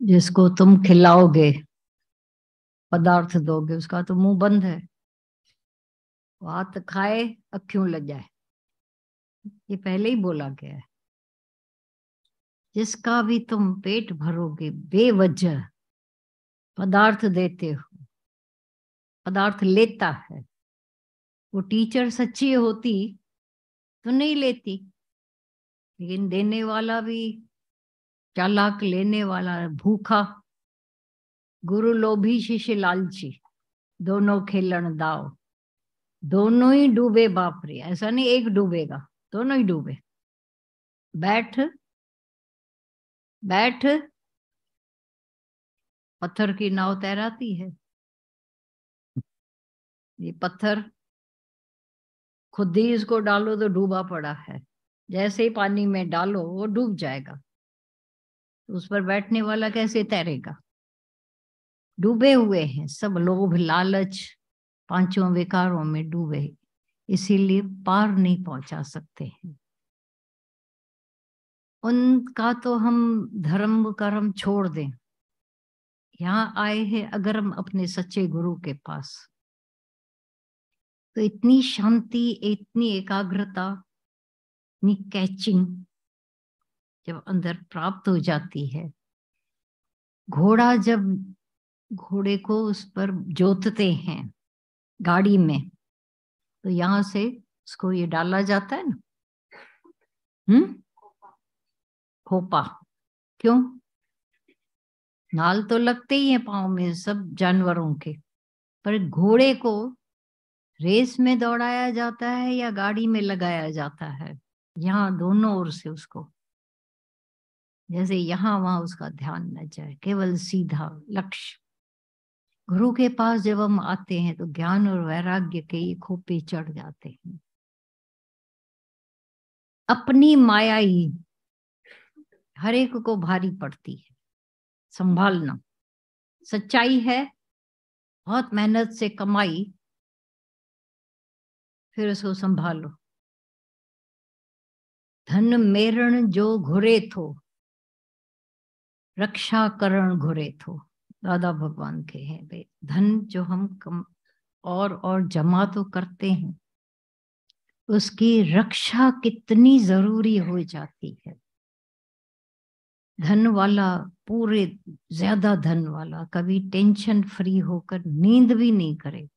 जिसको तुम खिलाओगे, पदार्थ दोगे, उसका तो मुंह बंद है। हाथ खाए अक्यों लजाए, ये पहले ही बोला गया है। जिसका भी तुम पेट भरोगे बेवजह, पदार्थ देते हो, पदार्थ लेता है। वो टीचर सच्ची होती तो नहीं लेती, लेकिन देने वाला भी चालाक, लेने वाला भूखा। गुरु लोभी शिष्य लालची, दोनों खेलन दाव। दोनों ही डूबे बाप रे, ऐसा नहीं एक डूबेगा, दोनों ही डूबे। बैठ बैठ, पत्थर की नाव तैराती है। ये पत्थर खुद ही इसको डालो तो डूबा पड़ा है, जैसे ही पानी में डालो वो डूब जाएगा। तो उस पर बैठने वाला कैसे तैरेगा? डूबे हुए हैं सब, लोभ लालच पांचों विकारों में डूबे, इसीलिए पार नहीं पहुंचा सकते हैं। उनका तो हम धर्म कर्म छोड़ दें, यहाँ आए हैं अगर हम अपने सच्चे गुरु के पास, तो इतनी शांति, इतनी एकाग्रता, इतनी कैचिंग जब अंदर प्राप्त हो जाती है। घोड़ा जब घोड़े को उस पर जोतते हैं गाड़ी में, तो यहां से उसको ये डाला जाता है ना, खोपा। क्यों? नाल तो लगते ही है पाँव में सब जानवरों के, पर घोड़े को रेस में दौड़ाया जाता है या गाड़ी में लगाया जाता है? यहाँ दोनों ओर से उसको, जैसे यहाँ वहां उसका ध्यान न जाए, केवल सीधा लक्ष्य। गुरु के पास जब हम आते हैं तो ज्ञान और वैराग्य के ये खोपे चढ़ जाते हैं। अपनी माया ही हर एक को भारी पड़ती है संभालना। सच्चाई है, बहुत मेहनत से कमाई, फिर उसको संभालो। धन मेरण जो घुरे थो, रक्षा करण घुरे थो, दादा भगवान के हैं वे। धन जो हम कम और जमा तो करते हैं, उसकी रक्षा कितनी जरूरी हो जाती है। धन वाला, पूरे ज्यादा धन वाला कभी टेंशन फ्री होकर नींद भी नहीं करेगा।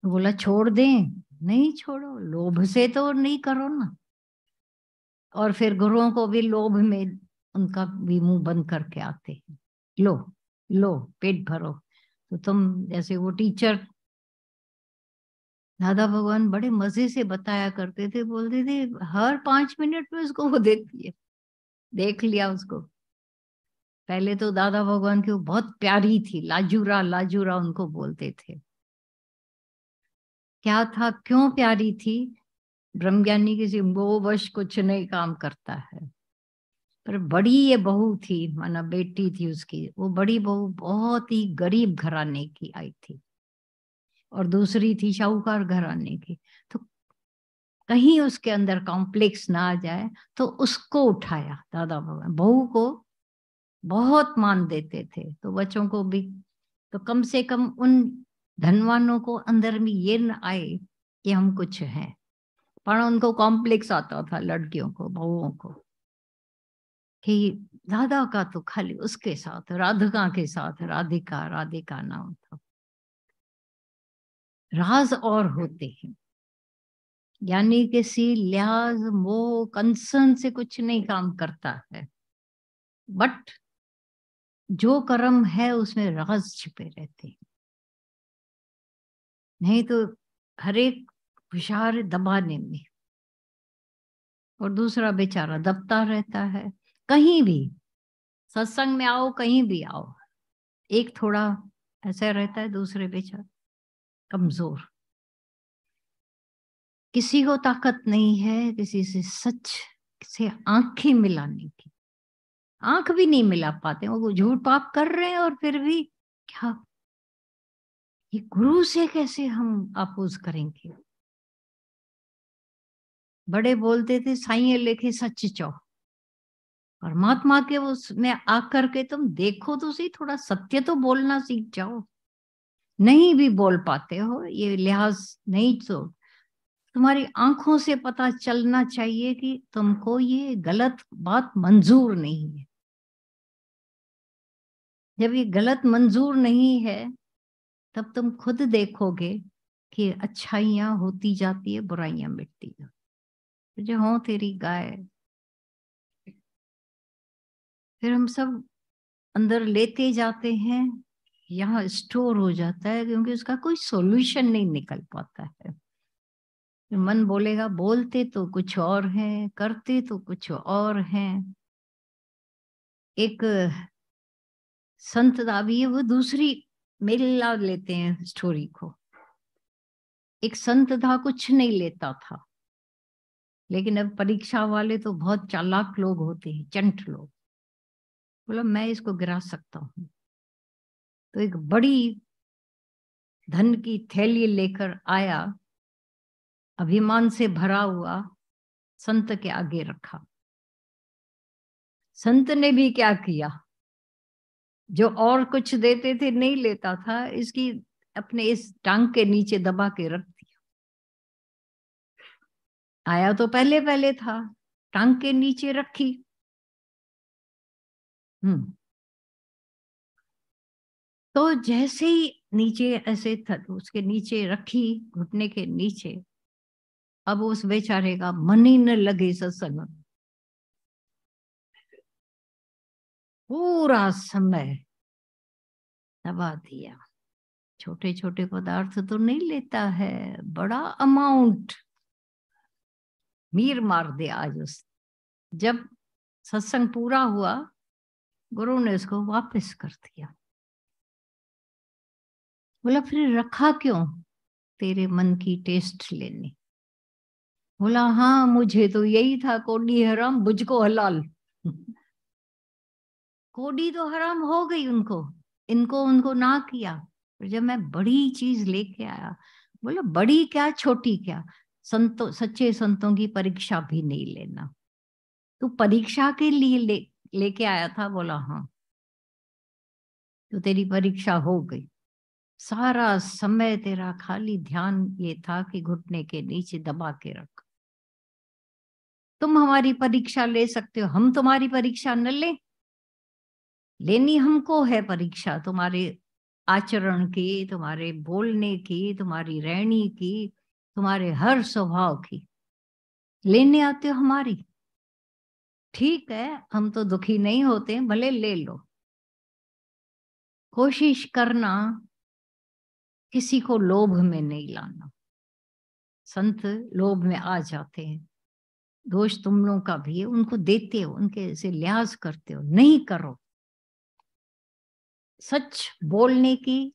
तो बोला छोड़ दें, नहीं छोड़ो, लोभ से तो नहीं करो ना। और फिर गुरुओं को भी लोभ में उनका भी मुंह बंद करके आते हैं। लो लो पेट भरो। तो तुम जैसे वो टीचर, दादा भगवान बड़े मजे से बताया करते थे, बोलते थे हर 5 मिनट में उसको वो देखती है, देख लिया उसको। पहले तो दादा भगवान की वो बहुत प्यारी थी, लाजूरा लाजूरा उनको बोलते थे। क्या था, क्यों प्यारी थी? ब्रह्मज्ञानी किसी वो वश कुछ नहीं काम करता है। पर बड़ी ये बहू थी, माना बेटी थी उसकी, वो बड़ी बहू बहुत ही गरीब घराने की आई थी, और दूसरी थी शाहूकार घराने की। तो कहीं उसके अंदर कॉम्प्लेक्स ना आ जाए, तो उसको उठाया दादा भगवान। बहू को बहुत मान देते थे, तो बच्चों को भी। तो कम से कम उन धनवानों को अंदर में ये न आए कि हम कुछ हैं, पर उनको कॉम्प्लेक्स आता था, लड़कियों को, बहुओं को, कि दादा का तो खाली उसके साथ, राधिका के साथ, राधिका राधिका नाम था। राज और होते हैं, यानी किसी लिहाज मोह कंसर्न से कुछ नहीं काम करता है, बट जो कर्म है उसमें राज छिपे रहते हैं। नहीं तो हर एक हुशार दबाने में, और दूसरा बेचारा दबता रहता है। कहीं भी सत्संग में आओ, कहीं भी आओ, एक थोड़ा ऐसा रहता है, दूसरे बेचारा कमजोर। किसी को ताकत नहीं है किसी से सच से आंखें मिलाने की, आंख भी नहीं मिला पाते, वो झूठ पाप कर रहे हैं, और फिर भी क्या, ये गुरु से कैसे हम आपोज करेंगे? बड़े बोलते थे साइए लेके सच चौ, परमात्मा के उसमें आकर के तुम देखो तो सही, थोड़ा सत्य तो बोलना सीख जाओ। नहीं भी बोल पाते हो, ये लिहाज नहीं, तो तुम्हारी आंखों से पता चलना चाहिए कि तुमको ये गलत बात मंजूर नहीं है। जब ये गलत मंजूर नहीं है तब तुम खुद देखोगे कि अच्छाइयां होती जाती है, बुराइयां मिटती जाती। जो हो तेरी गाय, फिर हम सब अंदर लेते जाते हैं, यहाँ स्टोर हो जाता है, क्योंकि उसका कोई सॉल्यूशन नहीं निकल पाता है। मन बोलेगा बोलते तो कुछ और है, करते तो कुछ और हैं। एक संत दावी है, वो दूसरी मिला लेते हैं स्टोरी को। एक संत था, कुछ नहीं लेता था, लेकिन अब परीक्षा वाले तो बहुत चालाक लोग होते हैं, चंट लोग। बोला मैं इसको गिरा सकता हूँ, तो एक बड़ी धन की थैली लेकर आया, अभिमान से भरा हुआ, संत के आगे रखा। संत ने भी क्या किया, जो और कुछ देते थे नहीं लेता था, इसकी अपने इस टांग के नीचे दबा के रख दिया। आया तो पहले पहले था, टांग के नीचे रखी। तो जैसे ही नीचे ऐसे उसके नीचे रखी, घुटने के नीचे, अब उस बेचारे का मन ही न लगे सत्संग में। पूरा समय दबा दिया। छोटे छोटे पदार्थ तो नहीं लेता है, बड़ा अमाउंट मीर मार दे आज उस। जब सत्संग पूरा हुआ, गुरु ने उसको वापस कर दिया। बोला फिर रखा क्यों? तेरे मन की टेस्ट लेने। बोला हाँ, मुझे तो यही था, कोडी हराम मुझको हलाल। कोडी तो हराम हो गई उनको, इनको उनको ना किया। पर जब मैं बड़ी चीज लेके आया, बोला बड़ी क्या छोटी क्या, संतों, सच्चे संतों की परीक्षा भी नहीं लेना। तू परीक्षा के लिए लेके आया था? बोला हाँ। तो तेरी परीक्षा हो गई। सारा समय तेरा खाली ध्यान ये था कि घुटने के नीचे दबा के रख। तुम हमारी परीक्षा ले सकते हो, हम तुम्हारी परीक्षा न ले। लेनी हमको है परीक्षा, तुम्हारे आचरण की, तुम्हारे बोलने की, तुम्हारी रहनी की, तुम्हारे हर स्वभाव की लेने आते हो हमारी। ठीक है, हम तो दुखी नहीं होते, भले ले लो। कोशिश करना किसी को लोभ में नहीं लाना। संत लोभ में आ जाते हैं, दोष तुम लोगों का भी है। उनको देते हो, उनके से लिहाज करते हो, नहीं करो। सच बोलने की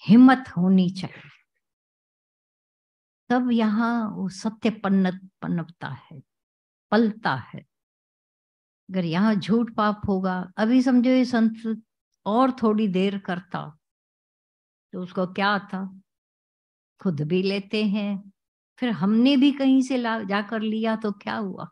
हिम्मत होनी चाहिए, तब यहाँ वो सत्य पनपता है, पलता है। अगर यहाँ झूठ पाप होगा, अभी समझो ये संत और थोड़ी देर करता तो उसको क्या आता, खुद भी लेते हैं, फिर हमने भी कहीं से जाकर लिया तो क्या हुआ।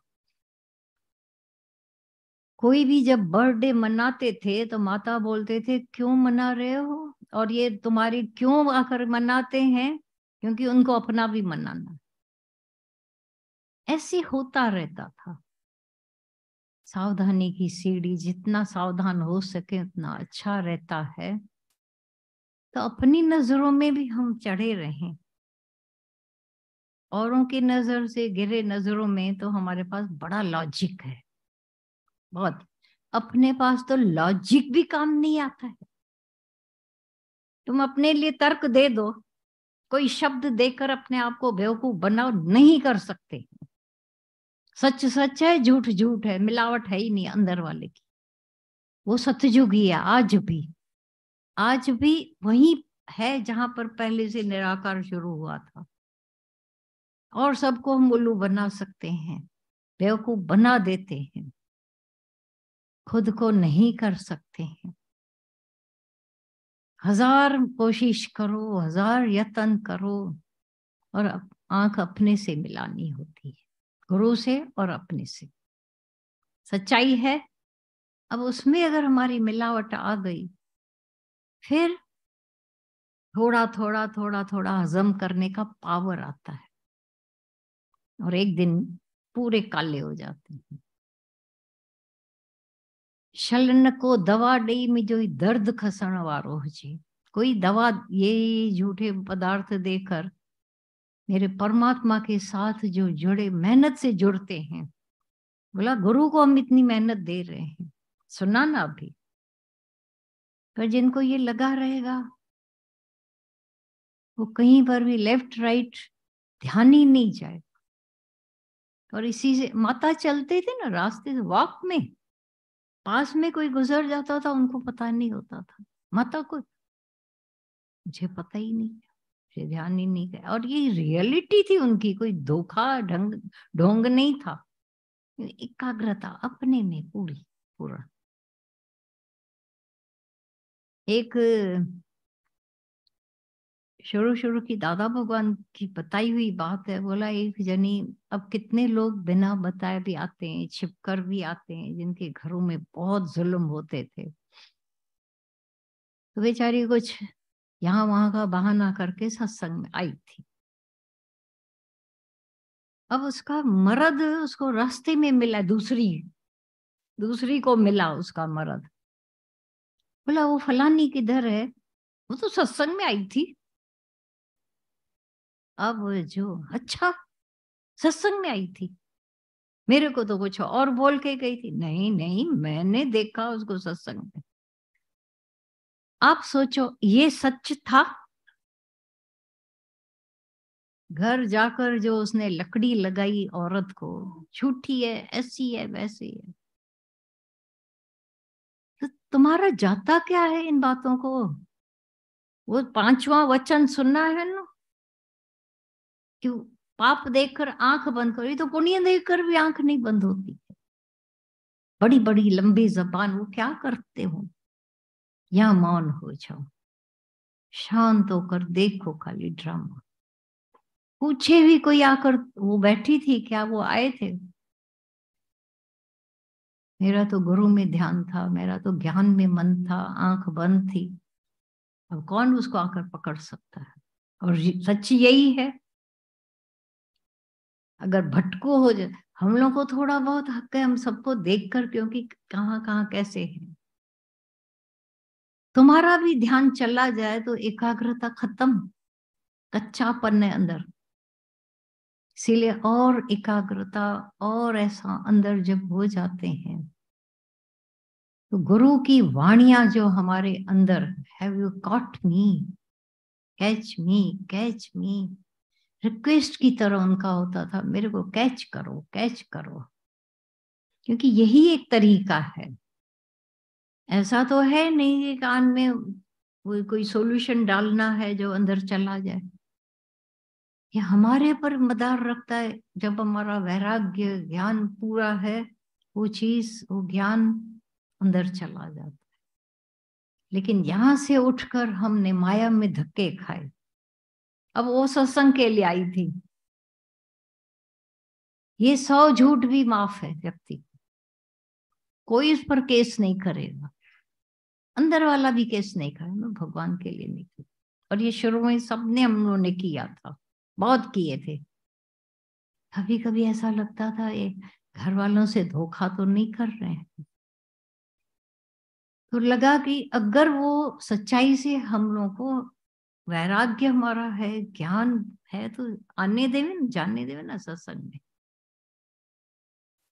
कोई भी जब बर्थडे मनाते थे तो माता बोलते थे क्यों मना रहे हो, और ये तुम्हारी क्यों आकर मनाते हैं, क्योंकि उनको अपना भी मनाना। ऐसे होता रहता था। सावधानी की सीढ़ी, जितना सावधान हो सके उतना अच्छा रहता है। तो अपनी नजरों में भी हम चढ़े रहें, औरों की नजर से गिरे नजरों में तो हमारे पास बड़ा लॉजिक है, बहुत। अपने पास तो लॉजिक भी काम नहीं आता है। तुम अपने लिए तर्क दे दो, कोई शब्द देकर अपने आप को बेवकूफ बनाओ, नहीं कर सकते। सच सच है, झूठ झूठ है, मिलावट है ही नहीं अंदर वाले की। वो सतयुग ही है आज भी। आज भी वही है जहां पर पहले से निराकार शुरू हुआ था। और सबको हम उल्लू बना सकते हैं, बेवकूफ बना देते हैं, खुद को नहीं कर सकते हैं। हजार कोशिश करो, हजार यत्न करो, और आंख अपने से मिलानी होती है, गुरु से और अपने से। सच्चाई है। अब उसमें अगर हमारी मिलावट आ गई, फिर थोड़ा थोड़ा थोड़ा थोड़ा हजम करने का पावर आता है और एक दिन पूरे काले हो जाते हैं। शलन को दवा डई में जो दर्द खसण वारो हुजे, कोई दवा ये झूठे पदार्थ देकर मेरे परमात्मा के साथ जो जुड़े, मेहनत से जुड़ते हैं, बोला गुरु को हम इतनी मेहनत दे रहे हैं, सुना ना अभी, पर जिनको ये लगा रहेगा वो कहीं पर भी लेफ्ट राइट ध्यान ही नहीं जाए। और इसी से माता चलते थे ना रास्ते से, वॉक में, पास में कोई गुजर जाता था उनको पता नहीं होता था, माता को मुझे पता ही नहीं, मुझे ध्यान ही नहीं गया। और ये रियलिटी थी उनकी, कोई धोखा ढंग ढोंग नहीं था, एकाग्रता अपने में पूरी पूरा। एक शुरू शुरू की दादा भगवान की बताई हुई बात है, बोला एक जनी, अब कितने लोग बिना बताए भी आते हैं, छिपकर भी आते हैं, जिनके घरों में बहुत जुल्म होते थे, तो बेचारी कुछ यहाँ वहां का बहाना करके सत्संग में आई थी। अब उसका मर्द उसको रास्ते में मिला, दूसरी दूसरी को मिला उसका मर्द, बोला वो फलानी किधर है, वो तो सत्संग में आई थी। अब जो, अच्छा सत्संग में आई थी, मेरे को तो कुछ और बोल के गई थी। नहीं नहीं, मैंने देखा उसको सत्संग में। आप सोचो ये सच था। घर जाकर जो उसने लकड़ी लगाई औरत को, झूठी है, ऐसी है, वैसी है, तो तुम्हारा जाता क्या है इन बातों को? वो पांचवा वचन सुनना है ना, क्यों पाप देखकर आंख बंद करो, ये तो पुण्य देखकर भी आंख नहीं बंद होती। बड़ी बड़ी लंबी जबान, वो क्या करते हो? या मौन हो जाओ, शांत होकर देखो खाली ड्रामा। पूछे भी कोई आकर, वो बैठी थी क्या, वो आए थे? मेरा तो गुरु में ध्यान था, मेरा तो ज्ञान में मन था, आंख बंद थी। अब कौन उसको आकर पकड़ सकता है? और सच यही है, अगर भटको हो जाए, हम लोग को थोड़ा बहुत हक है हम सबको देखकर, क्योंकि कहाँ कहाँ कैसे है। तुम्हारा भी ध्यान चला जाए तो एकाग्रता खत्म, कच्चापन है अंदर। इसीलिए और एकाग्रता और ऐसा अंदर जब हो जाते हैं, तो गुरु की वाणियां जो हमारे अंदर, have you caught me, catch me, catch me, request की तरह उनका होता था, मेरे को कैच करो, कैच करो। क्योंकि यही एक तरीका है, ऐसा तो है नहीं कि कान में वो कोई सॉल्यूशन डालना है जो अंदर चला जाए। ये हमारे पर मदार रखता है, जब हमारा वैराग्य ज्ञान पूरा है, वो चीज, वो ज्ञान अंदर चला जाता है। लेकिन यहां से उठकर हमने माया में धक्के खाए। अब वो सत्संग के लिए आई थी, ये 100 झूठ भी माफ है व्यक्ति, कोई उस पर केस नहीं करेगा, अंदर वाला भी केस नहीं करेगा, मैं भगवान के लिए नहीं की। और ये शुरू में सबने हम लोगों ने किया था, बहुत किए थे। कभी कभी ऐसा लगता था ये घर वालों से धोखा तो नहीं कर रहे हैं, तो लगा कि अगर वो सच्चाई से हम लोगों को वैराग्य हमारा है, ज्ञान है, तो आने देवे ना, जानने देवे ना सत्संग में।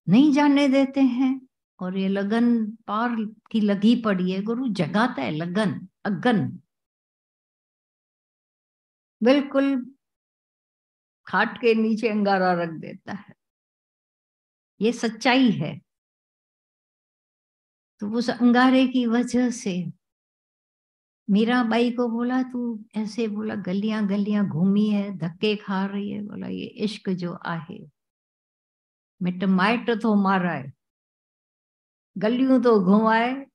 नहीं जानने देते हैं, और ये लगन पार की लगी पड़ी है, गुरु जगाता है लगन, अगन, बिल्कुल खाट के नीचे अंगारा रख देता है। ये सच्चाई है। तो उस अंगारे की वजह से मीराबाई को बोला, तू ऐसे, बोला गलियां गलियां घूमी है, धक्के खा रही है, बोला ये इश्क जो आहे मिट माइट तो मारा है, गलियों तो घुमाए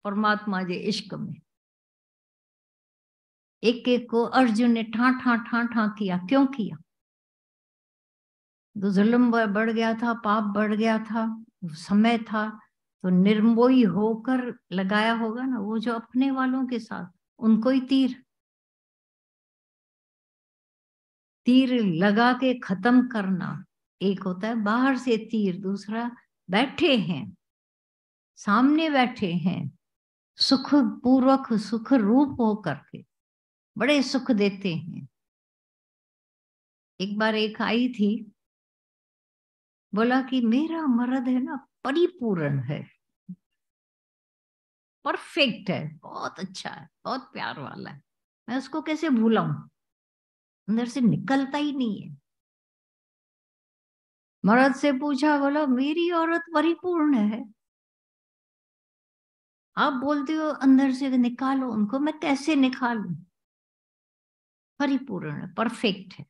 परमात्मा जे इश्क में। एक एक को अर्जुन ने ठा ठा ठा ठा किया, क्यों किया? तो जुल्म बढ़ गया था, पाप बढ़ गया था, समय था तो निर्मोही होकर लगाया होगा ना, वो जो अपने वालों के साथ, उनको ही तीर तीर लगा के खत्म करना। एक होता है बाहर से तीर, दूसरा बैठे हैं, सामने बैठे हैं, सुख पूर्वक सुख रूप हो करके बड़े सुख देते हैं। एक बार एक आई थी, बोला कि मेरा मर्द है ना परिपूर्ण है, परफेक्ट है, बहुत अच्छा है, बहुत प्यार वाला है, मैं उसको कैसे भूलाऊं, अंदर से निकलता ही नहीं है। मर्द से पूछा, बोला मेरी औरत परिपूर्ण है, आप बोलते हो अंदर से निकालो उनको, मैं कैसे निकालूं, परिपूर्ण है, परफेक्ट है।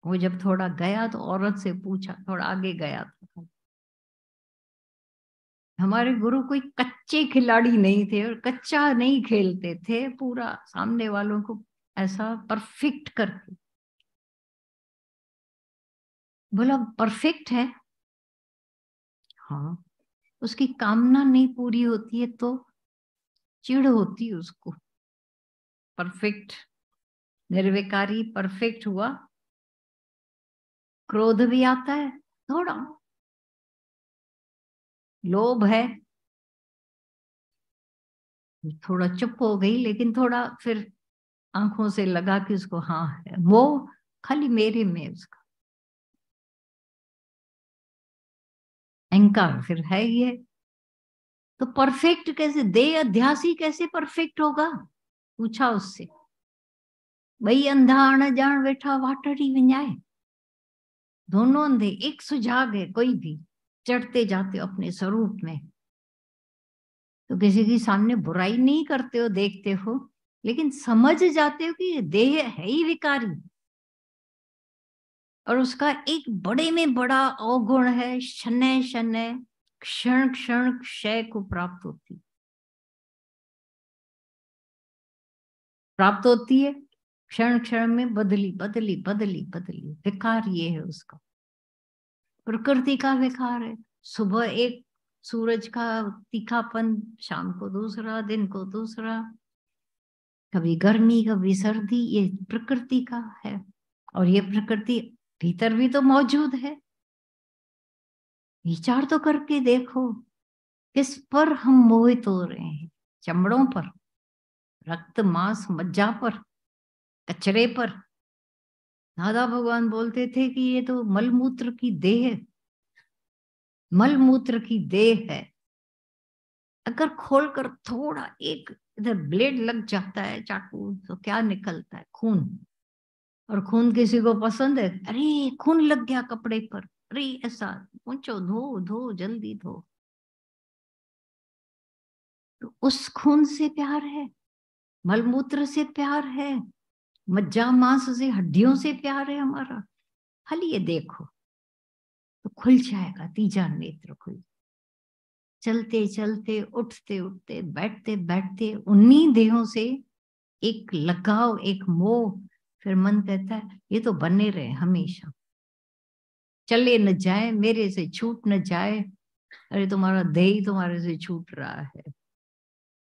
वो जब थोड़ा गया तो औरत से पूछा, थोड़ा आगे गया था, हमारे गुरु कोई कच्चे खिलाड़ी नहीं थे और कच्चा नहीं खेलते थे, पूरा सामने वालों को ऐसा परफेक्ट करके। बोला परफेक्ट है, हाँ, उसकी कामना नहीं पूरी होती है तो चिढ़ होती है उसको। परफेक्ट, निर्विकारी परफेक्ट हुआ, क्रोध भी आता है थोड़ा, लोभ है, थोड़ा चुप हो गई, लेकिन थोड़ा फिर आंखों से लगा कि उसको हाँ है, वो खाली मेरे में उसका अहंकार फिर है ही है। तो परफेक्ट कैसे, देह अध्यासी कैसे परफेक्ट होगा, पूछा उससे। भाई अंधा अण जान बैठा वाटड़ी विञाए, दोनों अंधे, एक सुजाग है, कोई भी चढ़ते जाते हो अपने स्वरूप में, तो किसी की सामने बुराई नहीं करते हो, देखते हो, लेकिन समझ जाते हो कि ये देह है ही विकारी, और उसका एक बड़े में बड़ा अवगुण है, शनय शनय क्षण क्षण क्षय को प्राप्त होती, प्राप्त होती है, क्षण क्षण में बदली बदली बदली बदली, विकार ये है उसका, प्रकृति का विकार है। सुबह एक सूरज का तीखापन, शाम को दूसरा, दिन को दूसरा, कभी गर्मी कभी सर्दी, ये प्रकृति का है। और ये प्रकृति भीतर भी तो मौजूद है, विचार तो करके देखो, किस पर हम मोहित हो रहे हैं, चमड़ों पर, रक्त मांस मज्जा पर, कचरे पर। दादा भगवान बोलते थे कि ये तो मलमूत्र की देह है, मलमूत्र की देह है। अगर खोलकर थोड़ा एक इधर ब्लेड लग जाता है चाकू, तो क्या निकलता है, खून। और खून किसी को पसंद है, अरे खून लग गया कपड़े पर, अरे ऐसा, पहुंचो धो धो जल्दी धो। तो उस खून से प्यार है, मलमूत्र से प्यार है, मज्जा मांस से, हड्डियों से प्यार है हमारा। खाली ये देखो तो खुल जाएगा, तीजा नेत्र खुल। चलते चलते, उठते उठते, बैठते बैठते, उन्हीं देहों से एक लगाव, एक मोह, फिर मन कहता है ये तो बने रहे हमेशा, चले न जाए, मेरे से छूट न जाए। अरे तुम्हारा देह ही तुम्हारे से छूट रहा है,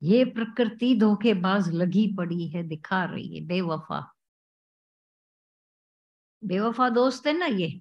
ये प्रकृति धोखेबाज लगी पड़ी है, दिखा रही है, बेवफा, बेवफा दोस्त है ना ये।